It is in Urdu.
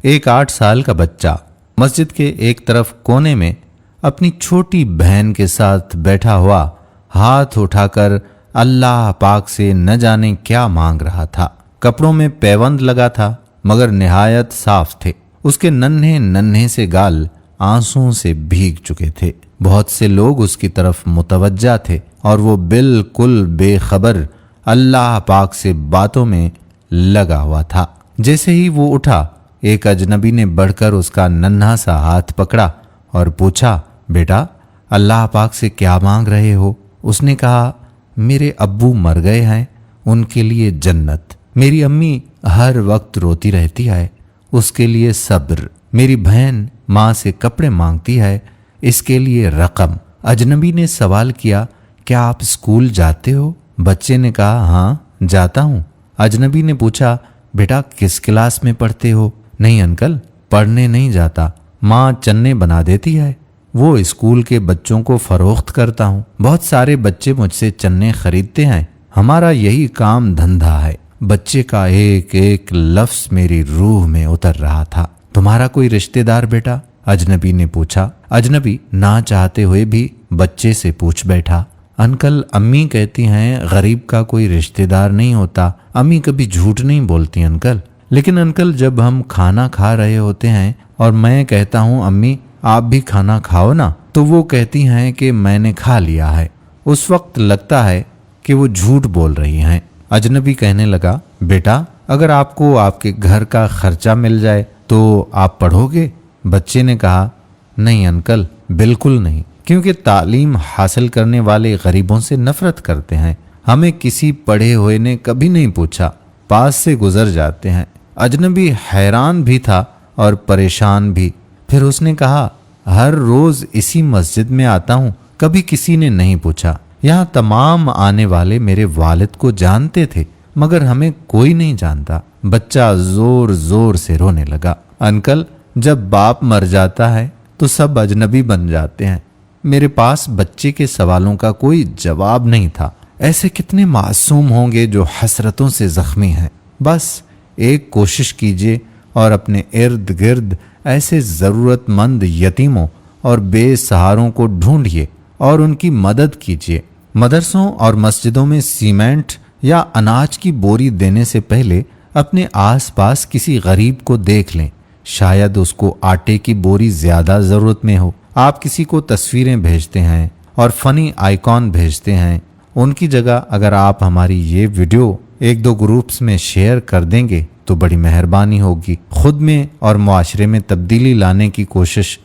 ایک 8 سال کا بچہ مسجد کے ایک طرف کونے میں اپنی چھوٹی بہن کے ساتھ بیٹھا ہوا ہاتھ اٹھا کر اللہ پاک سے نہ جانے کیا مانگ رہا تھا۔ کپڑوں میں پیوند لگا تھا مگر نہایت صاف تھے۔ اس کے ننھے ننھے سے گال آنسوؤں سے بھیگ چکے تھے۔ بہت سے لوگ اس کی طرف متوجہ تھے اور وہ بالکل بے خبر اللہ پاک سے باتوں میں لگا ہوا تھا۔ جیسے ہی وہ اٹھا، ایک اجنبی نے بڑھ کر اس کا ننھا سا ہاتھ پکڑا اور پوچھا، بیٹا اللہ پاک سے کیا مانگ رہے ہو؟ اس نے کہا، میرے ابو مر گئے ہیں، ان کے لیے جنت۔ میری امی ہر وقت روتی رہتی ہے، اس کے لیے صبر۔ میری بہن ماں سے کپڑے مانگتی ہے، اس کے لیے رقم۔ اجنبی نے سوال کیا، کیا آپ اسکول جاتے ہو؟ بچے نے کہا، ہاں جاتا ہوں۔ اجنبی نے پوچھا، بیٹا کس کلاس میں پڑھتے ہو؟ نہیں انکل، پڑھنے نہیں جاتا، ماں چنے بنا دیتی ہے، وہ اسکول کے بچوں کو فروخت کرتا ہوں۔ بہت سارے بچے مجھ سے چنے خریدتے ہیں، ہمارا یہی کام دھندہ ہے۔ بچے کا ایک ایک لفظ میری روح میں اتر رہا تھا۔ تمہارا کوئی رشتہ دار بیٹا؟ اجنبی نے پوچھا۔ اجنبی نہ چاہتے ہوئے بھی بچے سے پوچھ بیٹھا۔ انکل امی کہتی ہیں غریب کا کوئی رشتہ دار نہیں ہوتا، امی کبھی جھوٹ نہیں بولتی انکل۔ لیکن انکل جب ہم کھانا کھا رہے ہوتے ہیں اور میں کہتا ہوں امی آپ بھی کھانا کھاؤ نا، تو وہ کہتی ہیں کہ میں نے کھا لیا ہے، اس وقت لگتا ہے کہ وہ جھوٹ بول رہی ہیں۔ اجنبی کہنے لگا، بیٹا اگر آپ کو آپ کے گھر کا خرچہ مل جائے تو آپ پڑھو گے؟ بچے نے کہا، نہیں انکل بالکل نہیں، کیونکہ تعلیم حاصل کرنے والے غریبوں سے نفرت کرتے ہیں، ہمیں کسی پڑھے ہوئے نے کبھی نہیں پوچھا، پاس سے گزر جاتے ہیں۔ اجنبی حیران بھی تھا اور پریشان بھی۔ پھر اس نے کہا، ہر روز اسی مسجد میں آتا ہوں، کبھی کسی نے نہیں پوچھا، یہاں تمام آنے والے میرے والد کو جانتے تھے مگر ہمیں کوئی نہیں جانتا۔ بچہ زور زور سے رونے لگا۔ انکل جب باپ مر جاتا ہے تو سب اجنبی بن جاتے ہیں، میرے پاس بچے کے سوالوں کا کوئی جواب نہیں تھا۔ ایسے کتنے معصوم ہوں گے جو حسرتوں سے زخمی ہیں۔ بس ایک کوشش کیجیے اور اپنے ارد گرد ایسے ضرورت مند یتیموں اور بے سہاروں کو ڈھونڈیے اور ان کی مدد کیجیے۔ مدرسوں اور مسجدوں میں سیمنٹ یا اناج کی بوری دینے سے پہلے اپنے آس پاس کسی غریب کو دیکھ لیں، شاید اس کو آٹے کی بوری زیادہ ضرورت میں ہو۔ آپ کسی کو تصویریں بھیجتے ہیں اور فنی آئیکن بھیجتے ہیں، ان کی جگہ اگر آپ ہماری یہ ویڈیو 1-2 گروپس میں شیئر کر دیں گے تو بڑی مہربانی ہوگی۔ خود میں اور معاشرے میں تبدیلی لانے کی کوشش